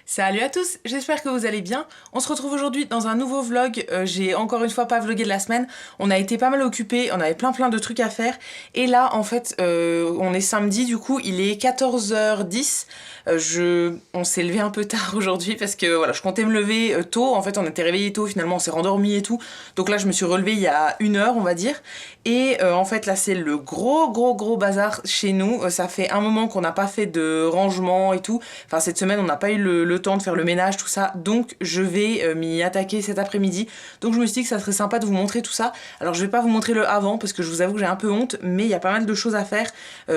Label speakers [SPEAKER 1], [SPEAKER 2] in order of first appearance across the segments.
[SPEAKER 1] Salut à tous, j'espère que vous allez bien. On se retrouve aujourd'hui dans un nouveau vlog. J'ai encore une fois pas vlogué de la semaine. On a été pas mal occupés, on avait plein de trucs à faire. Et là, en fait, on est samedi, du coup, il est 14h10. On s'est levé un peu tard aujourd'hui parce que voilà, je comptais me lever tôt. En fait, on était réveillés tôt, finalement, on s'est rendormi et tout. Donc là, je me suis relevée il y a 1 heure, on va dire. Et en fait, là, c'est le gros bazar chez nous. Ça fait un moment qu'on n'a pas fait de rangement et tout. Enfin, cette semaine, on n'a pas eu le temps de faire le ménage, tout ça. Donc, je vais m'y attaquer cet après-midi. Donc, je me suis dit que ça serait sympa de vous montrer tout ça. Alors, je vais pas vous montrer le avant parce que je vous avoue que j'ai un peu honte, mais il y a pas mal de choses à faire.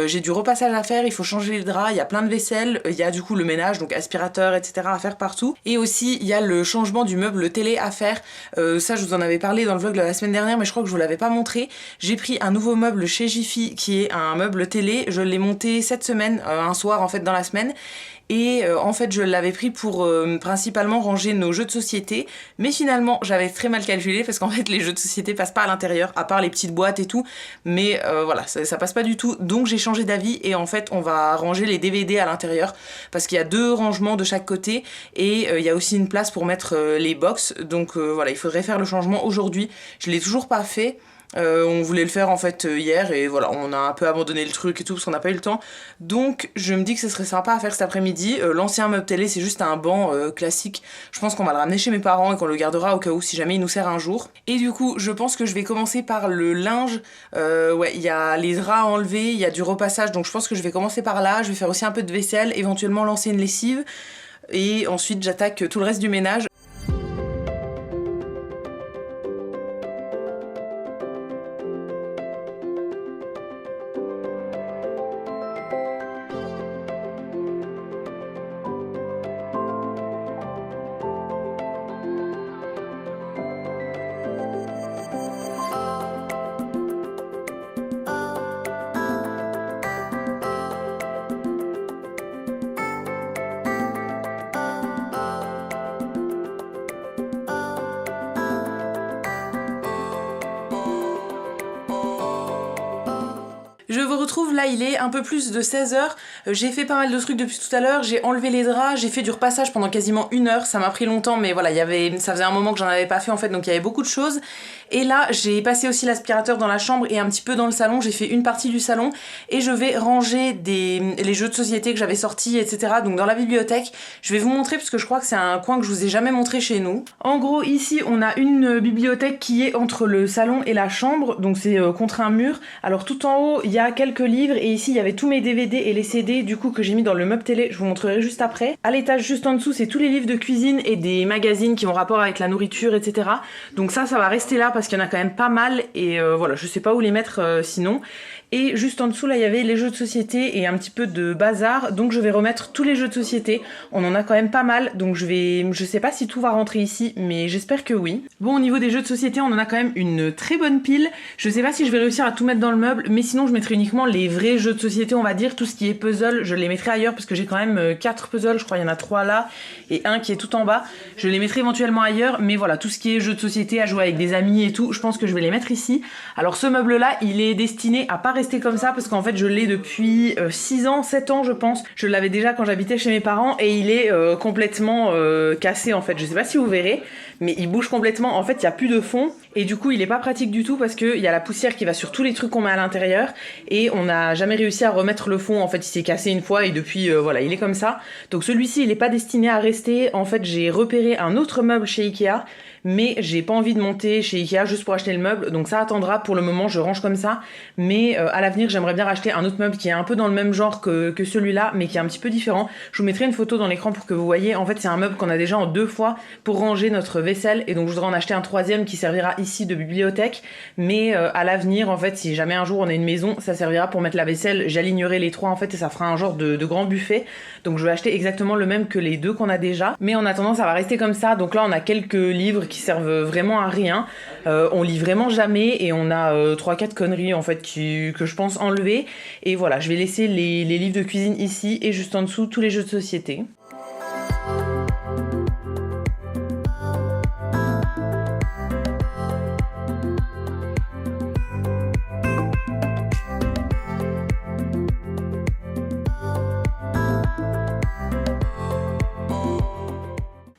[SPEAKER 1] J'ai du repassage à faire, il faut changer les draps, il y a plein de vaisselle, il y a du coup le ménage, donc aspirateur, etc. à faire partout. Et aussi, il y a le changement du meuble télé à faire. Ça, je vous en avais parlé dans le vlog de la semaine dernière, mais je crois que je vous l'avais pas montré. J'ai pris un nouveau meuble chez Jiffy qui est un meuble télé. Je l'ai monté cette semaine, un soir en fait dans la semaine. Et en fait je l'avais pris pour principalement ranger nos jeux de société, mais finalement j'avais très mal calculé parce qu'en fait les jeux de société passent pas à l'intérieur, à part les petites boîtes et tout, mais voilà, ça passe pas du tout, donc j'ai changé d'avis et en fait on va ranger les DVD à l'intérieur parce qu'il y a 2 rangements de chaque côté et il y a aussi une place pour mettre les box, donc voilà, il faudrait faire le changement aujourd'hui. Je l'ai toujours pas fait. On voulait le faire en fait hier et voilà, on a un peu abandonné le truc et tout parce qu'on n'a pas eu le temps. Donc je me dis que ce serait sympa à faire cet après-midi. L'ancien meuble télé, c'est juste un banc classique. Je pense qu'on va le ramener chez mes parents et qu'on le gardera au cas où si jamais il nous sert un jour. Et du coup, je pense que je vais commencer par le linge. Ouais, il y a les draps à enlever, il y a du repassage, donc je pense que je vais commencer par là. Je vais faire aussi un peu de vaisselle, éventuellement lancer une lessive. Et ensuite j'attaque tout le reste du ménage. Je vous retrouve, là il est un peu plus de 16h, j'ai fait pas mal de trucs depuis tout à l'heure, j'ai enlevé les draps, j'ai fait du repassage pendant quasiment 1 heure, ça m'a pris longtemps mais voilà, ça faisait un moment que j'en avais pas fait en fait, donc il y avait beaucoup de choses. Et là j'ai passé aussi l'aspirateur dans la chambre et un petit peu dans le salon, j'ai fait une partie du salon et je vais ranger les jeux de société que j'avais sortis, etc. Donc dans la bibliothèque, je vais vous montrer parce que je crois que c'est un coin que je vous ai jamais montré chez nous. En gros ici on a une bibliothèque qui est entre le salon et la chambre, donc c'est contre un mur. Alors tout en haut il y a quelques livres et ici il y avait tous mes DVD et les CD du coup que j'ai mis dans le meuble télé, je vous montrerai juste après. À l'étage juste en dessous c'est tous les livres de cuisine et des magazines qui ont rapport avec la nourriture, etc. Donc ça va rester là parce qu'il y en a quand même pas mal et voilà, je sais pas où les mettre sinon. Et juste en dessous là il y avait les jeux de société et un petit peu de bazar, donc je vais remettre tous les jeux de société. On en a quand même pas mal, donc je sais pas si tout va rentrer ici, mais j'espère que oui. Bon, au niveau des jeux de société on en a quand même une très bonne pile. Je sais pas si je vais réussir à tout mettre dans le meuble, mais sinon je mettrai uniquement les vrais jeux de société, on va dire. Tout ce qui est puzzle je les mettrai ailleurs parce que j'ai quand même 4 puzzles, je crois il y en a 3 là et un qui est tout en bas. Je les mettrai éventuellement ailleurs, mais voilà, tout ce qui est jeux de société à jouer avec des amis et tout, je pense que je vais les mettre ici. Alors ce meuble là il est destiné à pas rester comme ça parce qu'en fait je l'ai depuis 6 ans, 7 ans je pense. Je l'avais déjà quand j'habitais chez mes parents et il est complètement cassé en fait. Je sais pas si vous verrez, mais il bouge complètement. En fait il y a plus de fond et du coup il est pas pratique du tout parce qu'il y a la poussière qui va sur tous les trucs qu'on met à l'intérieur et on n'a jamais réussi à remettre le fond. En fait il s'est cassé une fois et depuis voilà il est comme ça. Donc celui-ci il est pas destiné à rester. En fait j'ai repéré un autre meuble chez Ikea, mais j'ai pas envie de monter chez Ikea juste pour acheter le meuble, donc ça attendra. Pour le moment je range comme ça, mais à l'avenir j'aimerais bien racheter un autre meuble qui est un peu dans le même genre que celui-là, mais qui est un petit peu différent. Je vous mettrai une photo dans l'écran pour que vous voyez. En fait c'est un meuble qu'on a déjà en 2 fois pour ranger notre vaisselle, et donc je voudrais en acheter un 3e qui servira ici de bibliothèque, mais à l'avenir en fait si jamais un jour on a une maison, ça servira pour mettre la vaisselle. J'alignerai les 3 en fait et ça fera un genre de grand buffet, donc je vais acheter exactement le même que les 2 qu'on a déjà, mais en attendant ça va rester comme ça. Donc là on a quelques livres qui servent vraiment à rien, on lit vraiment jamais et on a 3-4 conneries en fait que je pense enlever. Et voilà, je vais laisser les livres de cuisine ici et juste en dessous tous les jeux de société.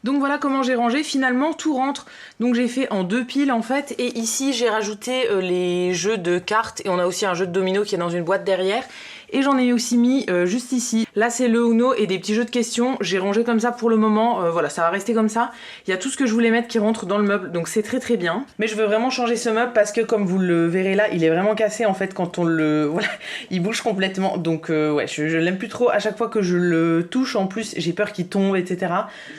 [SPEAKER 1] Donc voilà comment j'ai rangé, finalement tout rentre. Donc j'ai fait en 2 piles en fait, et ici j'ai rajouté les jeux de cartes, et on a aussi un jeu de domino qui est dans une boîte derrière. Et j'en ai aussi mis juste ici. Là c'est le Uno et des petits jeux de questions. J'ai rangé comme ça pour le moment, voilà, ça va rester comme ça. Il y a tout ce que je voulais mettre qui rentre dans le meuble, donc c'est très très bien. Mais je veux vraiment changer ce meuble parce que comme vous le verrez là, il est vraiment cassé en fait quand on le... Voilà, il bouge complètement. Donc ouais, je l'aime plus trop. À chaque fois que je le touche, en plus, j'ai peur qu'il tombe, etc.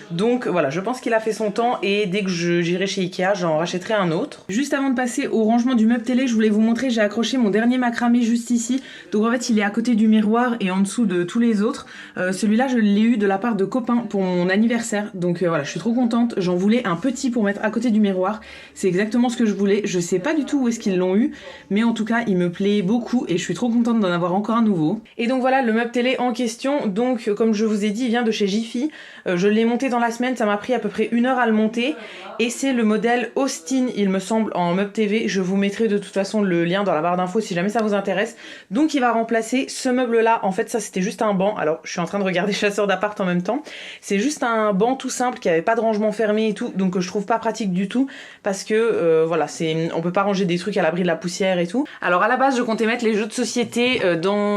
[SPEAKER 1] Donc voilà, je pense qu'il a fait son temps et dès que j'irai chez Ikea, j'en rachèterai un autre. Juste avant de passer au rangement du meuble télé, je voulais vous montrer, j'ai accroché mon dernier macramé juste ici. Donc en fait, il est à côté du miroir et en dessous de tous les autres. Celui-là, je l'ai eu de la part de copains pour mon anniversaire. Donc voilà, je suis trop contente. J'en voulais un petit pour mettre à côté du miroir. C'est exactement ce que je voulais. Je sais pas du tout où est-ce qu'ils l'ont eu, mais en tout cas, il me plaît beaucoup et je suis trop contente d'en avoir encore un nouveau. Et donc voilà, le meuble télé en question. Donc comme je vous ai dit, il vient de chez Jiffy. Je l'ai monté dans la semaine, ça m'a pris à peu près 1 heure à le monter. Et c'est le modèle Austin, il me semble, en meuble TV. Je vous mettrai de toute façon le lien dans la barre d'infos si jamais ça vous intéresse. Donc il va remplacer ce meuble-là. En fait, ça c'était juste un banc. Alors, je suis en train de regarder Chasseur d'appart en même temps. C'est juste un banc tout simple qui avait pas de rangement fermé et tout. Donc je trouve pas pratique du tout parce que voilà, on peut pas ranger des trucs à l'abri de la poussière et tout. Alors à la base, je comptais mettre les jeux de société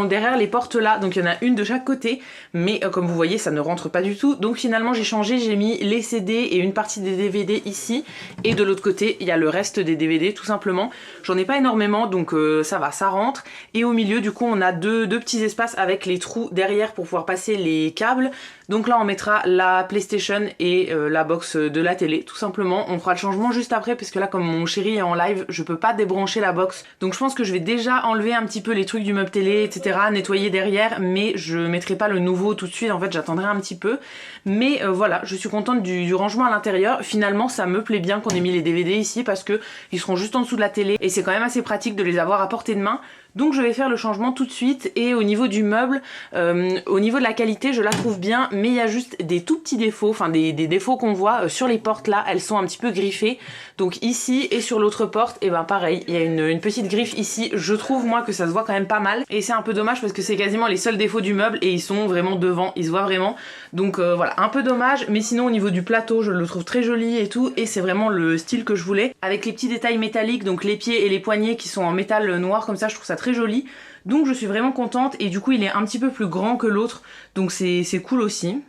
[SPEAKER 1] derrière les portes là. Donc il y en a une de chaque côté. Mais comme vous voyez, ça ne rentre pas du tout. Donc finalement, j'ai changé. J'ai mis les CD et une partie des DVD ici. Et de l'autre côté, il y a le reste des DVD tout simplement. J'en ai pas énormément, donc ça va, ça rentre. Et au milieu, du coup, on a deux petits espaces avec les trous derrière pour pouvoir passer les câbles. Donc là on mettra la PlayStation et la box de la télé tout simplement. On fera le changement juste après parce que là comme mon chéri est en live, je peux pas débrancher la box. Donc je pense que je vais déjà enlever un petit peu les trucs du meuble télé, etc. Nettoyer derrière, mais je mettrai pas le nouveau tout de suite, en fait j'attendrai un petit peu. Mais voilà, je suis contente du rangement à l'intérieur. Finalement ça me plaît bien qu'on ait mis les DVD ici parce que ils seront juste en dessous de la télé et c'est quand même assez pratique de les avoir à portée de main. Donc je vais faire le changement tout de suite. Et au niveau du meuble, au niveau de la qualité, je la trouve bien, mais il y a juste des tout petits défauts, enfin des défauts qu'on voit sur les portes là, elles sont un petit peu griffées. Donc ici et sur l'autre porte, et ben pareil, il y a une petite griffe ici. Je trouve moi que ça se voit quand même pas mal. Et c'est un peu dommage parce que c'est quasiment les seuls défauts du meuble et ils sont vraiment devant, ils se voient vraiment. Donc voilà, un peu dommage, mais sinon au niveau du plateau, je le trouve très joli et tout. Et c'est vraiment le style que je voulais, avec les petits détails métalliques, donc les pieds et les poignets qui sont en métal noir comme ça, je trouve ça très joli. Donc je suis vraiment contente et du coup il est un petit peu plus grand que l'autre, donc c'est cool aussi.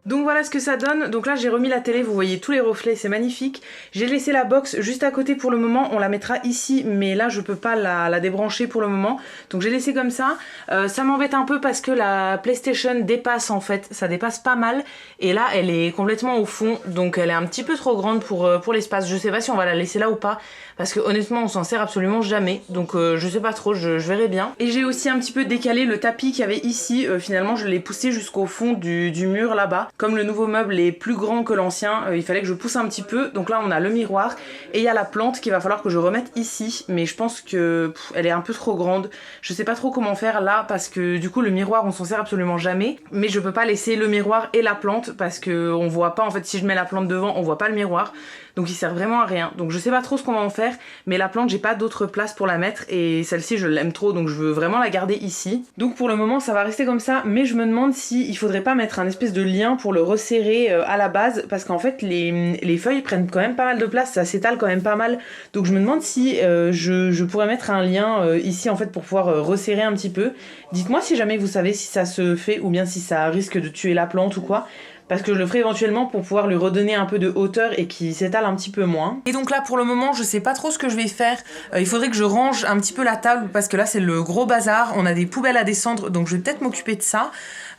[SPEAKER 1] Donc voilà ce que ça donne. Donc là j'ai remis la télé, vous voyez tous les reflets, c'est magnifique. J'ai laissé la box juste à côté pour le moment, on la mettra ici, mais là je peux pas la débrancher pour le moment. Donc j'ai laissé comme ça. Ça m'embête un peu parce que la PlayStation dépasse en fait, ça dépasse pas mal. Et là elle est complètement au fond, donc elle est un petit peu trop grande pour l'espace. Je sais pas si on va la laisser là ou pas, parce que honnêtement on s'en sert absolument jamais. Donc je sais pas trop, je verrai bien. Et j'ai aussi un petit peu décalé le tapis qu'il y avait ici. Finalement je l'ai poussé jusqu'au fond du mur là-bas. Comme le nouveau meuble est plus grand que l'ancien, il fallait que je pousse un petit peu. Donc là on a le miroir et il y a la plante qu'il va falloir que je remette ici. Mais je pense que elle est un peu trop grande. Je sais pas trop comment faire là parce que du coup le miroir on s'en sert absolument jamais. Mais je peux pas laisser le miroir et la plante parce que on voit pas, en fait si je mets la plante devant on voit pas le miroir. Donc il sert vraiment à rien. Donc je sais pas trop ce qu'on va en faire, mais la plante j'ai pas d'autre place pour la mettre et celle-ci je l'aime trop donc je veux vraiment la garder ici. Donc pour le moment ça va rester comme ça, mais je me demande si il faudrait pas mettre un espèce de lien pour le resserrer à la base, parce qu'en fait les feuilles prennent quand même pas mal de place, ça s'étale quand même pas mal. Donc je me demande si je pourrais mettre un lien ici en fait pour pouvoir resserrer un petit peu. Dites-moi si jamais vous savez si ça se fait ou bien si ça risque de tuer la plante ou quoi. Parce que je le ferai éventuellement pour pouvoir lui redonner un peu de hauteur et qu'il s'étale un petit peu moins. Et donc là pour le moment je sais pas trop ce que je vais faire. Il faudrait que je range un petit peu la table parce que là c'est le gros bazar. On a des poubelles à descendre donc je vais peut-être m'occuper de ça.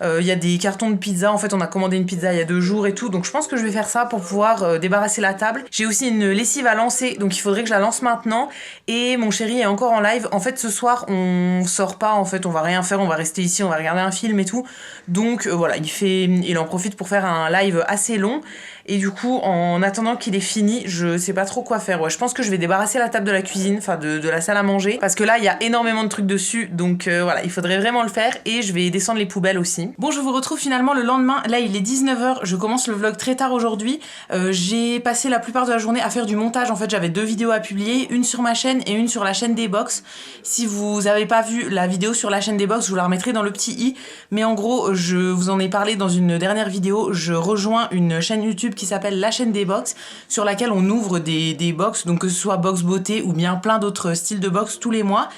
[SPEAKER 1] Il y a des cartons de pizza, en fait on a commandé une pizza il y a 2 jours et tout, donc je pense que je vais faire ça pour pouvoir débarrasser la table. J'ai aussi une lessive à lancer, donc il faudrait que je la lance maintenant. Et mon chéri est encore en live. En fait ce soir on sort pas, en fait on va rien faire, on va rester ici, on va regarder un film et tout. Donc voilà, il en profite pour faire un live assez long. Et du coup, en attendant qu'il est fini, je sais pas trop quoi faire. Ouais, je pense que je vais débarrasser la table de la cuisine, enfin de la salle à manger, parce que là, il y a énormément de trucs dessus, donc voilà, il faudrait vraiment le faire. Et je vais descendre les poubelles aussi. Bon, je vous retrouve finalement le lendemain. Là, il est 19h, je commence le vlog très tard aujourd'hui. J'ai passé la plupart de la journée à faire du montage. En fait, j'avais 2 vidéos à publier, une sur ma chaîne et une sur la chaîne des box. Si vous avez pas vu la vidéo sur la chaîne des box, je vous la remettrai dans le petit i. Mais en gros, je vous en ai parlé dans une dernière vidéo. Je rejoins une chaîne YouTube qui s'appelle La Chaîne des Box, sur laquelle on ouvre des box, donc que ce soit box beauté ou bien plein d'autres styles de box tous les mois.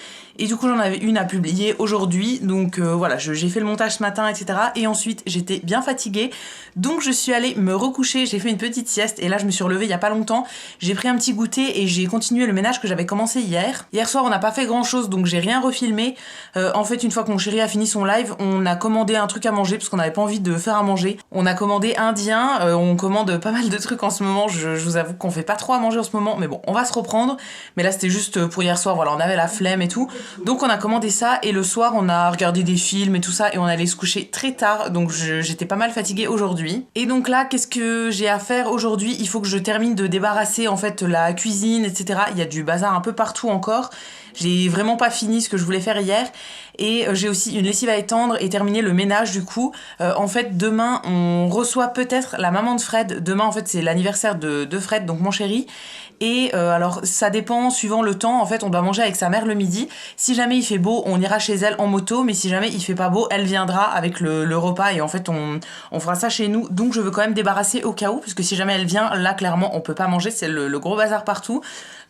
[SPEAKER 1] Et du coup, j'en avais une à publier aujourd'hui, donc voilà, j'ai fait le montage ce matin, etc. Et ensuite, j'étais bien fatiguée, donc je suis allée me recoucher, j'ai fait une petite sieste, et là, je me suis relevée il y a pas longtemps. J'ai pris un petit goûter et j'ai continué le ménage que j'avais commencé hier. Hier soir, on n'a pas fait grand-chose, donc j'ai rien refilmé. En fait, une fois que mon chéri a fini son live, on a commandé un truc à manger, parce qu'on n'avait pas envie de faire à manger. On a commandé indien, on commande pas mal de trucs en ce moment, je vous avoue qu'on fait pas trop à manger en ce moment, mais bon, on va se reprendre. Mais là, c'était juste pour hier soir, voilà, on avait la flemme et tout. Donc on a commandé ça et le soir on a regardé des films et tout ça et on allait se coucher très tard, donc j'étais pas mal fatiguée aujourd'hui. Et donc là, qu'est-ce que j'ai à faire aujourd'hui? Il faut que je termine de débarrasser en fait la cuisine, etc. Il y a du bazar un peu partout encore. J'ai vraiment pas fini ce que je voulais faire hier. Et j'ai aussi une lessive à étendre et terminer le ménage du coup. En fait, demain, on reçoit peut-être la maman de Fred. Demain, en fait, c'est l'anniversaire de Fred, donc mon chéri. Et alors, ça dépend suivant le temps. En fait, on doit manger avec sa mère le midi. Si jamais il fait beau, on ira chez elle en moto. Mais si jamais il fait pas beau, elle viendra avec le repas. Et en fait, on fera ça chez nous. Donc, je veux quand même débarrasser au cas où. Parce que si jamais elle vient, là, clairement, on peut pas manger. C'est le gros bazar partout.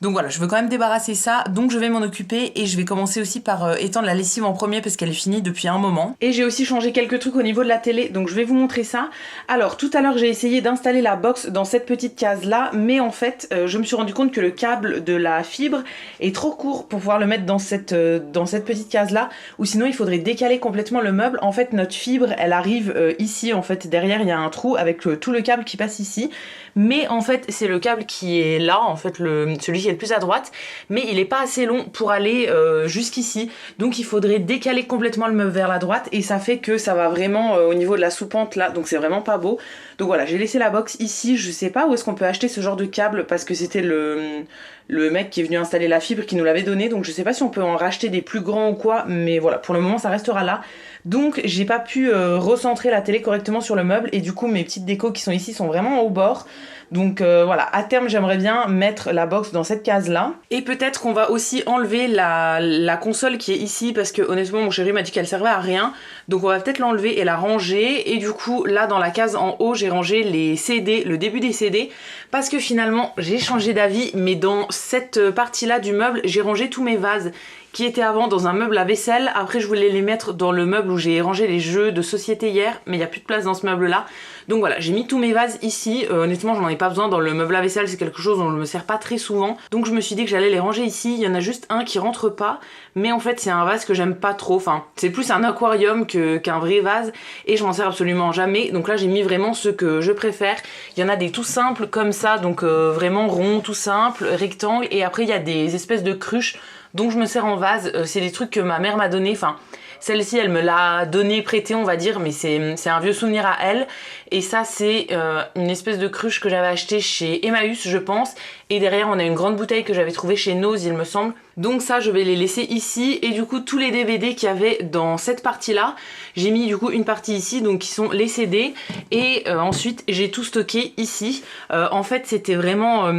[SPEAKER 1] Donc voilà, je veux quand même débarrasser ça, donc je vais m'en occuper et je vais commencer aussi par étendre la lessive en premier parce qu'elle est finie depuis un moment. Et j'ai aussi changé quelques trucs au niveau de la télé, donc je vais vous montrer ça. Alors tout à l'heure j'ai essayé d'installer la box dans cette petite case là, mais en fait je me suis rendu compte que le câble de la fibre est trop court pour pouvoir le mettre dans cette petite case là, ou sinon il faudrait décaler complètement le meuble. En fait notre fibre elle arrive ici, en fait derrière il y a un trou avec tout le câble qui passe ici. Mais en fait c'est le câble qui est là, en fait celui qui est le plus à droite, mais il est pas assez long pour aller jusqu'ici, donc il faudrait décaler complètement le meuble vers la droite et ça fait que ça va vraiment au niveau de la soupente là, donc c'est vraiment pas beau. Donc voilà, j'ai laissé la box ici, je sais pas où est-ce qu'on peut acheter ce genre de câble parce que c'était le mec qui est venu installer la fibre qui nous l'avait donné, donc je sais pas si on peut en racheter des plus grands ou quoi, mais voilà, pour le moment ça restera là. Donc j'ai pas pu recentrer la télé correctement sur le meuble et du coup mes petites décos qui sont ici sont vraiment au bord. Donc voilà, à terme j'aimerais bien mettre la box dans cette case là. Et peut-être qu'on va aussi enlever la console qui est ici parce que honnêtement mon chéri m'a dit qu'elle servait à rien. Donc on va peut-être l'enlever et la ranger. Et du coup là dans la case en haut j'ai rangé les CD, le début des CD. Parce que finalement j'ai changé d'avis, mais dans cette partie là du meuble j'ai rangé tous mes vases qui étaient avant dans un meuble à vaisselle. Après je voulais les mettre dans le meuble où j'ai rangé les jeux de société hier, mais il n'y a plus de place dans ce meuble là. Donc voilà, j'ai mis tous mes vases ici. Honnêtement j'en ai pas besoin dans le meuble à vaisselle, c'est quelque chose dont je me sers pas très souvent. Donc je me suis dit que j'allais les ranger ici. Il y en a juste un qui rentre pas, mais en fait c'est un vase que j'aime pas trop. Enfin c'est plus un aquarium qu'un vrai vase et je m'en sers absolument jamais. Donc là j'ai mis vraiment ceux que je préfère. Il y en a des tout simples comme ça, donc vraiment rond, tout simple, rectangle. Et après il y a des espèces de cruches donc je me sers en vase. C'est des trucs que ma mère m'a donné, enfin celle-ci elle me l'a donné, prêté on va dire, mais c'est un vieux souvenir à elle. Et ça c'est une espèce de cruche que j'avais achetée chez Emmaüs je pense. Et derrière on a une grande bouteille que j'avais trouvée chez Nose il me semble. Donc ça je vais les laisser ici. Et du coup tous les DVD qu'il y avait dans cette partie là, j'ai mis du coup une partie ici, donc qui sont les CD. Et ensuite j'ai tout stocké ici. En fait c'était vraiment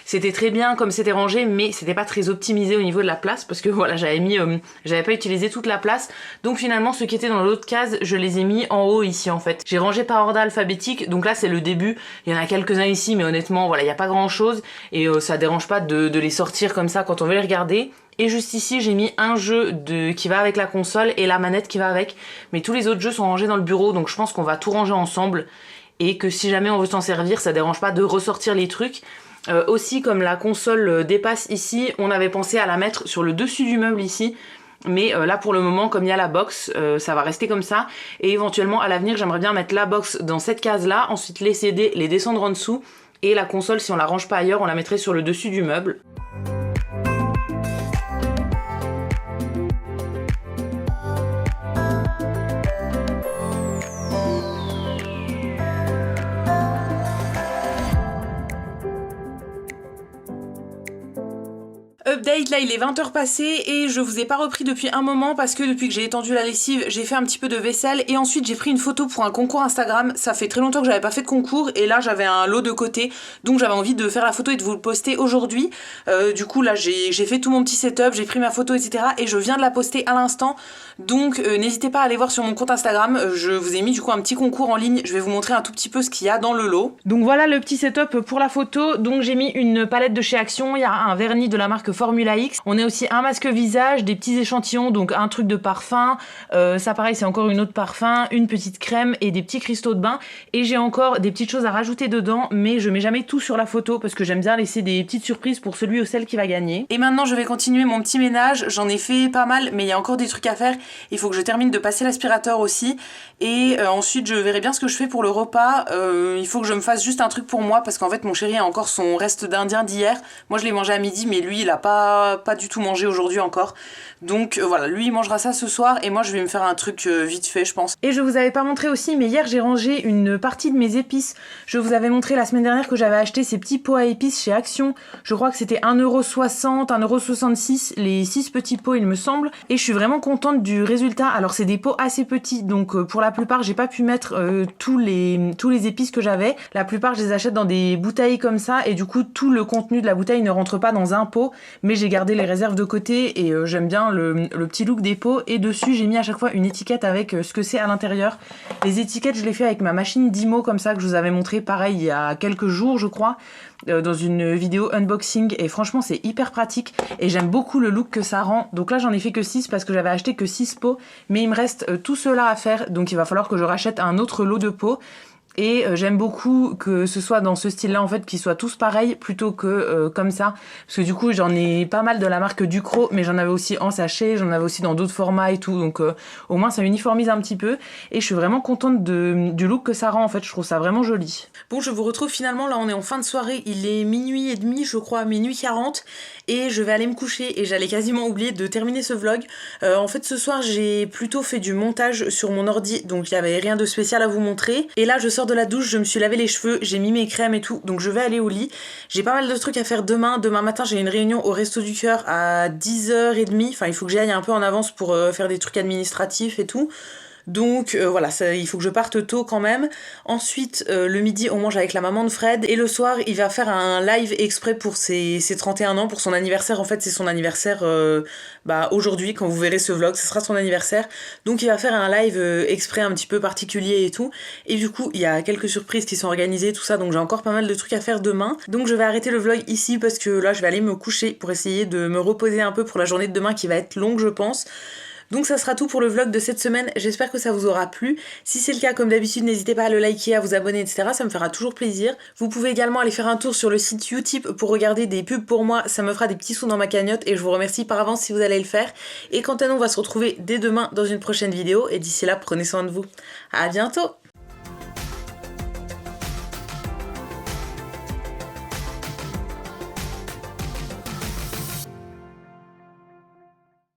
[SPEAKER 1] c'était très bien comme c'était rangé, mais c'était pas très optimisé au niveau de la place parce que voilà j'avais pas utilisé toute la place. Donc finalement ceux qui étaient dans l'autre case je les ai mis en haut ici en fait. J'ai rangé par ordre alphabétique, donc là c'est le début. Il y en a quelques-uns ici mais honnêtement voilà il n'y a pas grand chose. Et ça dérange pas de les sortir comme ça quand on veut les regarder. Et juste ici j'ai mis un jeu qui va avec la console et la manette qui va avec. Mais tous les autres jeux sont rangés dans le bureau, donc je pense qu'on va tout ranger ensemble. Et que si jamais on veut s'en servir, ça dérange pas de ressortir les trucs. Aussi comme la console dépasse ici, on avait pensé à la mettre sur le dessus du meuble ici. Mais là pour le moment comme il y a la box ça va rester comme ça. Et éventuellement à l'avenir j'aimerais bien mettre la box dans cette case là. Ensuite les CD les descendre en dessous. Et la console si on la range pas ailleurs on la mettrait sur le dessus du meuble. Update, là il est 20h passé et je vous ai pas repris depuis un moment parce que depuis que j'ai étendu la lessive, j'ai fait un petit peu de vaisselle et ensuite j'ai pris une photo pour un concours Instagram. Ça fait très longtemps que j'avais pas fait de concours et là j'avais un lot de côté, donc j'avais envie de faire la photo et de vous le poster aujourd'hui. Du coup là j'ai fait tout mon petit setup, j'ai pris ma photo etc. et je viens de la poster à l'instant. Donc n'hésitez pas à aller voir sur mon compte Instagram, je vous ai mis du coup un petit concours en ligne, je vais vous montrer un tout petit peu ce qu'il y a dans le lot. Donc voilà le petit setup pour la photo, donc j'ai mis une palette de chez Action, il y a un vernis de la marque Formula X, on a aussi un masque visage, des petits échantillons, donc un truc de parfum, ça pareil c'est encore une autre parfum, une petite crème et des petits cristaux de bain, et j'ai encore des petites choses à rajouter dedans, mais je mets jamais tout sur la photo parce que j'aime bien laisser des petites surprises pour celui ou celle qui va gagner. Et maintenant je vais continuer mon petit ménage, j'en ai fait pas mal mais il y a encore des trucs à faire, il faut que je termine de passer l'aspirateur aussi, et ensuite je verrai bien ce que je fais pour le repas. Il faut que je me fasse juste un truc pour moi parce qu'en fait mon chéri a encore son reste d'Indien d'hier, moi je l'ai mangé à midi mais lui il a pas du tout mangé aujourd'hui encore, donc voilà, lui il mangera ça ce soir et moi je vais me faire un truc vite fait je pense. Et je vous avais pas montré aussi mais hier j'ai rangé une partie de mes épices, je vous avais montré la semaine dernière que j'avais acheté ces petits pots à épices chez Action, je crois que c'était 1,60€, 1,66€ les 6 petits pots il me semble, et je suis vraiment contente du résultat. Alors c'est des pots assez petits donc pour la plupart j'ai pas pu mettre tous les épices que j'avais, la plupart je les achète dans des bouteilles comme ça et du coup tout le contenu de la bouteille ne rentre pas dans un pot, mais j'ai gardé les réserves de côté et j'aime bien le petit look des pots, et dessus j'ai mis à chaque fois une étiquette avec ce que c'est à l'intérieur. Les étiquettes je les fais avec ma machine Dymo comme ça que je vous avais montré pareil il y a quelques jours je crois, dans une vidéo unboxing, et franchement c'est hyper pratique et j'aime beaucoup le look que ça rend. Donc là j'en ai fait que 6 parce que j'avais acheté que 6 pots, mais il me reste tout cela à faire, donc il va falloir que je rachète un autre lot de pots. Et j'aime beaucoup que ce soit dans ce style là en fait, qu'ils soient tous pareils plutôt que comme ça, parce que du coup j'en ai pas mal de la marque Ducros, mais j'en avais aussi en sachet, j'en avais aussi dans d'autres formats et tout, donc au moins ça uniformise un petit peu et je suis vraiment contente du look que ça rend en fait, je trouve ça vraiment joli. Bon, je vous retrouve finalement, là on est en fin de soirée, il est minuit et demi je crois, minuit 40, et je vais aller me coucher et j'allais quasiment oublier de terminer ce vlog. En fait ce soir j'ai plutôt fait du montage sur mon ordi, donc il n'y avait rien de spécial à vous montrer, et là je sors de la douche, je me suis lavé les cheveux, j'ai mis mes crèmes et tout, donc je vais aller au lit. J'ai pas mal de trucs à faire demain matin j'ai une réunion au Resto du Cœur à 10h30, enfin il faut que j'y aille un peu en avance pour faire des trucs administratifs et tout. Donc voilà, il faut que je parte tôt quand même. Ensuite, le midi, on mange avec la maman de Fred. Et le soir, il va faire un live exprès pour ses 31 ans, pour son anniversaire. En fait, c'est son anniversaire aujourd'hui, quand vous verrez ce vlog, ce sera son anniversaire. Donc il va faire un live exprès un petit peu particulier et tout. Et du coup, il y a quelques surprises qui sont organisées, tout ça. Donc j'ai encore pas mal de trucs à faire demain. Donc je vais arrêter le vlog ici parce que là, je vais aller me coucher pour essayer de me reposer un peu pour la journée de demain qui va être longue, je pense. Donc ça sera tout pour le vlog de cette semaine, j'espère que ça vous aura plu. Si c'est le cas, comme d'habitude, n'hésitez pas à le liker, à vous abonner, etc. Ça me fera toujours plaisir. Vous pouvez également aller faire un tour sur le site Utip pour regarder des pubs pour moi, ça me fera des petits sous dans ma cagnotte et je vous remercie par avance si vous allez le faire. Et quant à nous, on va se retrouver dès demain dans une prochaine vidéo et d'ici là, prenez soin de vous. À bientôt!